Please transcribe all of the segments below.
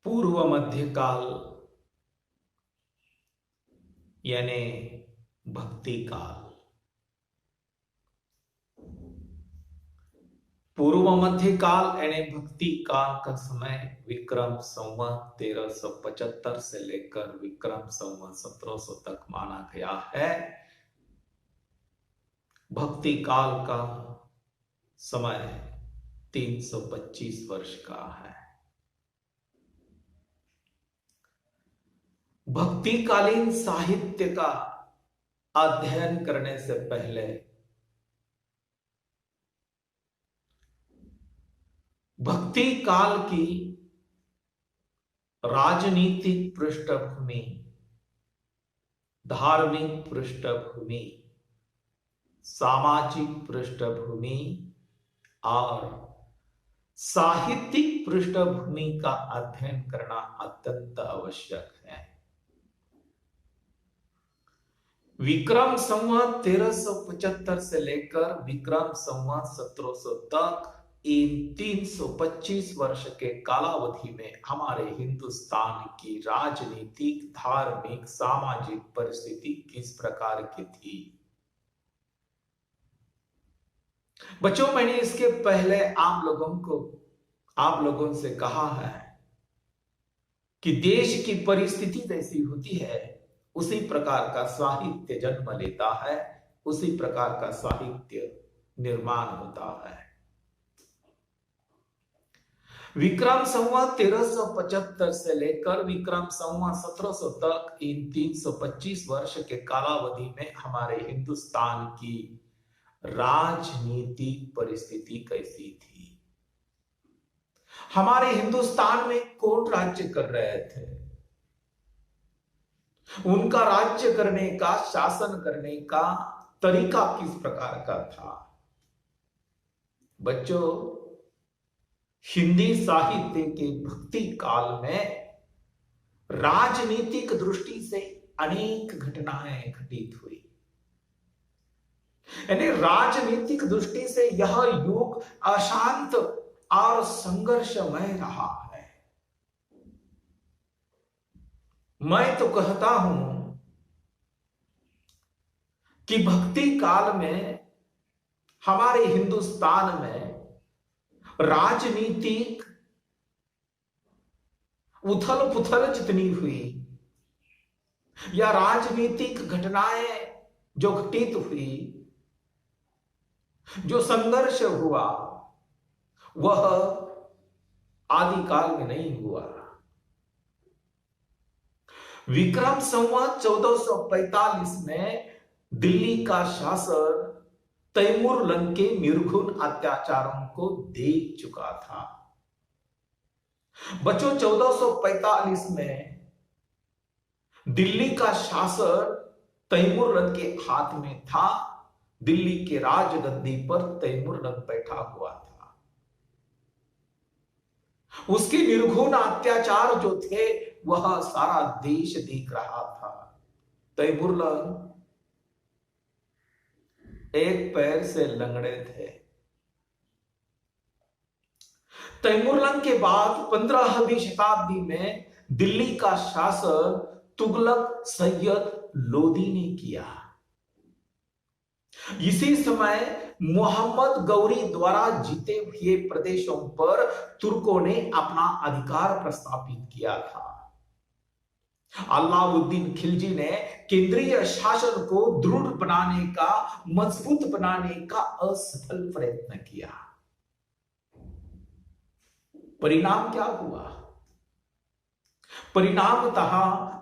पूर्व मध्यकाल यानी भक्ति काल। पूर्व मध्यकाल यानी भक्ति काल का समय विक्रम संवत 1375 से लेकर विक्रम संवत 1700 तक माना गया है। भक्ति काल का समय 325 वर्ष का है। भक्तिकालीन साहित्य का अध्ययन करने से पहले भक्ति काल की राजनीतिक पृष्ठभूमि, धार्मिक पृष्ठभूमि, सामाजिक पृष्ठभूमि और साहित्यिक पृष्ठभूमि का अध्ययन करना अत्यंत आवश्यक है। विक्रम संवत 1375 से लेकर विक्रम संवत 1700 तक इन 325 वर्ष के कालावधि में हमारे हिंदुस्तान की राजनीतिक, धार्मिक, सामाजिक परिस्थिति किस प्रकार की थी। बच्चों, मैंने इसके पहले आप लोगों से कहा है कि देश की परिस्थिति जैसी होती है उसी प्रकार का साहित्य जन्म लेता है, उसी प्रकार का साहित्य निर्माण होता है। विक्रम संवत 1375 से लेकर विक्रम संवत 1700 तक इन 325 वर्ष के कालावधि में हमारे हिंदुस्तान की राजनीतिक परिस्थिति कैसी थी। हमारे हिंदुस्तान में कौन राज्य कर रहे थे, उनका राज्य करने का, शासन करने का तरीका किस प्रकार का था। बच्चों, हिंदी साहित्य के भक्ति काल में राजनीतिक दृष्टि से अनेक घटनाएं घटित हुई। यानी राजनीतिक दृष्टि से यह युग अशांत और संघर्षमय रहा है। मैं तो कहता हूं कि भक्ति काल में हमारे हिंदुस्तान में राजनीतिक उथल पुथल जितनी हुई या राजनीतिक घटनाएं जो घटित हुई, जो संघर्ष हुआ, वह आदिकाल में नहीं हुआ। विक्रम संवत 1445 में दिल्ली का शासक तैमूर लंग के निर्घुण अत्याचारों को देख चुका था। बच्चों, 1445 में दिल्ली का शासक तैमूर लंग के हाथ में था। दिल्ली के राजगद्दी पर तैमूर लंग बैठा हुआ था। उसके निर्घुण अत्याचार जो थे वह सारा देश देख रहा था। तैमूर लंग एक पैर से लंगड़े थे। तैमूर लंग के बाद 15वीं शताब्दी में दिल्ली का शासन तुगलक सैयद लोदी ने किया। इसी समय मोहम्मद गौरी द्वारा जीते हुए प्रदेशों पर तुर्कों ने अपना अधिकार प्रस्थापित किया था। अलाउद्दीन खिलजी ने केंद्रीय शासन को दृढ़ बनाने का, मजबूत बनाने का असफल प्रयत्न किया। परिणाम क्या हुआ? परिणामतः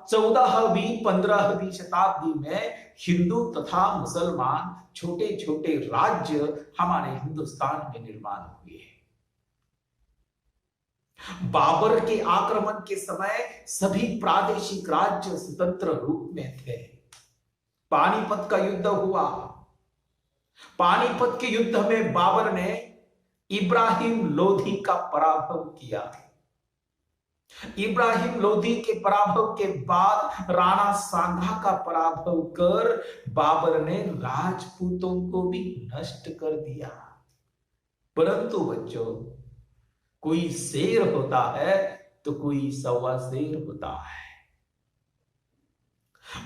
14वीं 15वीं शताब्दी में हिंदू तथा मुसलमान छोटे छोटे राज्य हमारे हिंदुस्तान में निर्माण हुए। बाबर के आक्रमण के समय सभी प्रादेशिक राज्य स्वतंत्र रूप में थे। पानीपत का युद्ध हुआ। पानीपत के युद्ध में बाबर ने इब्राहिम लोधी का पराभव किया। इब्राहिम लोधी के पराभव के बाद राणा सांगा का पराभव कर बाबर ने राजपूतों को भी नष्ट कर दिया। परंतु बच्चों, कोई शेर होता है तो कोई सवा शेर होता है।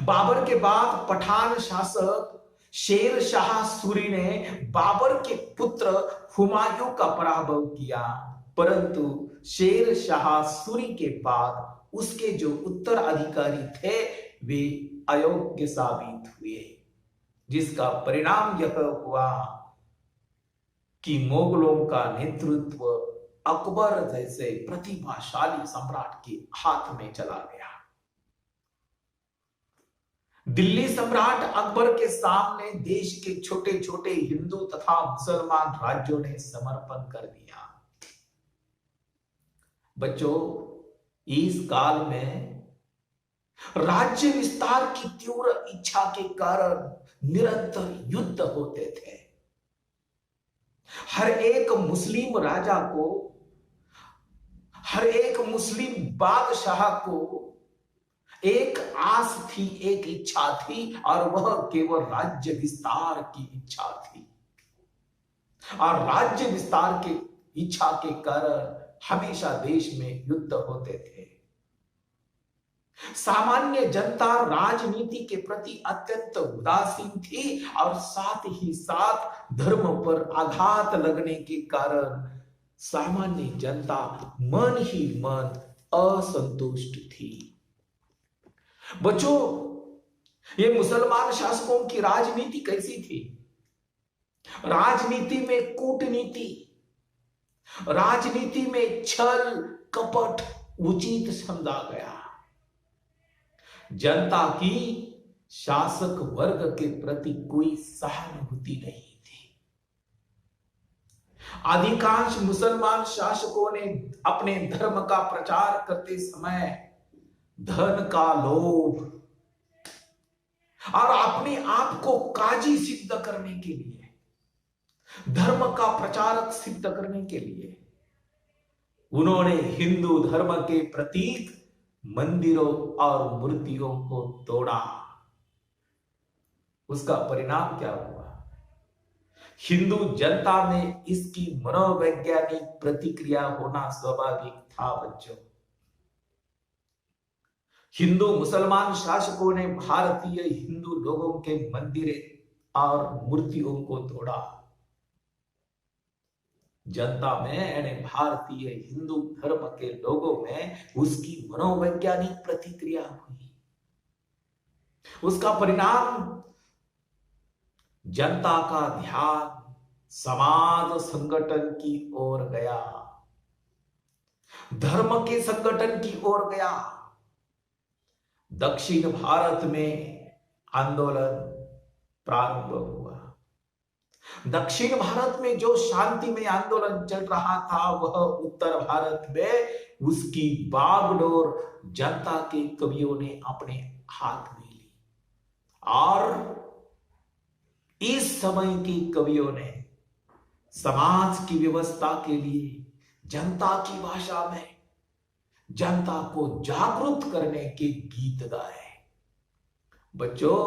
बाबर के बाद पठान शासक शेर शाह सूरी ने बाबर के पुत्र हुमायूं का पराभव किया, परंतु शेर शाह सूरी के बाद उसके जो उत्तराधिकारी थे वे अयोग्य साबित हुए, जिसका परिणाम यह हुआ कि मुगलों का नेतृत्व अकबर जैसे प्रतिभाशाली सम्राट के हाथ में चला गया। दिल्ली सम्राट अकबर के सामने देश के छोटे छोटे हिंदू तथा मुसलमान राज्यों ने समर्पण कर दिया। बच्चों, इस काल में राज्य विस्तार की तीव्र इच्छा के कारण निरंतर युद्ध होते थे। हर एक मुस्लिम राजा को, हर एक मुस्लिम बादशाह को एक आस थी, एक इच्छा थी, और वह केवल राज्य विस्तार की इच्छा थी। और राज्य विस्तार की इच्छा के कारण हमेशा देश में युद्ध होते थे। सामान्य जनता राजनीति के प्रति अत्यंत उदासीन थी और साथ ही साथ धर्म पर आघात लगने के कारण सामान्य जनता मन ही मन असंतुष्ट थी। बच्चों, ये मुसलमान शासकों की राजनीति कैसी थी? राजनीति में कूटनीति, राजनीति में छल कपट उचित समझा गया। जनता की शासक वर्ग के प्रति कोई सहानुभूति नहीं थी। अधिकांश मुसलमान शासकों ने अपने धर्म का प्रचार करते समय धन का लोभ और अपने आप को काजी सिद्ध करने के लिए, धर्म का प्रचारक सिद्ध करने के लिए उन्होंने हिंदू धर्म के प्रतीक मंदिरों और मूर्तियों को तोड़ा। उसका परिणाम क्या हुआ? हिंदू जनता में इसकी मनोवैज्ञानिक प्रतिक्रिया होना स्वाभाविक था। बच्चों, हिंदू मुसलमान शासकों ने भारतीय हिंदू लोगों के मंदिरों और मूर्तियों को तोड़ा। जनता में यानी भारतीय हिंदू धर्म के लोगों में उसकी मनोवैज्ञानिक प्रतिक्रिया हुई। उसका परिणाम जनता का ध्यान समाज संगठन की ओर गया, धर्म के संगठन की ओर गया। दक्षिण भारत में आंदोलन प्रारंभ हुआ। दक्षिण भारत में जो शांतिमय आंदोलन चल रहा था वह उत्तर भारत में उसकी बागडोर जनता के कवियों ने अपने हाथ में ली। और इस समय के कवियों ने समाज की व्यवस्था के लिए जनता की भाषा में जनता को जागरूक करने के गीत गाए। बच्चों,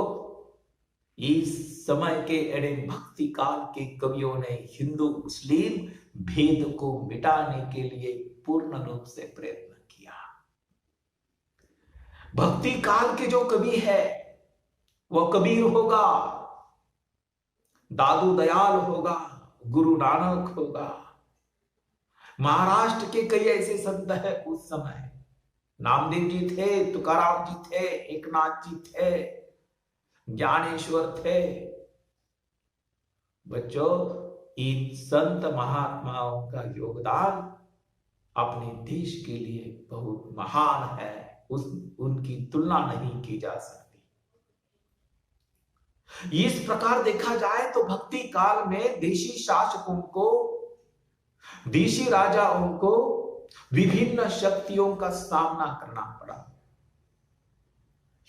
इस समय के एड़े भक्ति काल के कवियों ने हिंदू मुस्लिम भेद को मिटाने के लिए पूर्ण रूप से प्रयत्न किया। भक्ति काल के जो कवि है वह कबीर होगा, दादू दयाल होगा, गुरु नानक होगा। महाराष्ट्र के कई ऐसे संत हैं उस समय। नामदेव जी थे, तुकाराम जी थे, एकनाथ जी थे, ज्ञानेश्वर थे। बच्चों, इन संत महात्माओं का योगदान अपने देश के लिए बहुत महान है। उनकी तुलना नहीं की जा सकती। इस प्रकार देखा जाए तो भक्ति काल में देशी शासकों को, देशी राजाओं को विभिन्न शक्तियों का सामना करना पड़ा।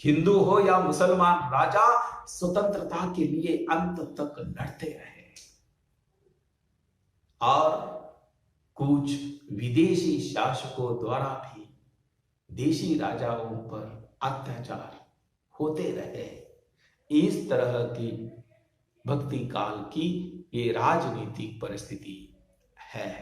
हिंदू हो या मुसलमान राजा स्वतंत्रता के लिए अंत तक लड़ते रहे और कुछ विदेशी शासकों द्वारा भी देशी राजाओं पर अत्याचार होते रहे। इस तरह की भक्ति काल की ये राजनीतिक परिस्थिति है।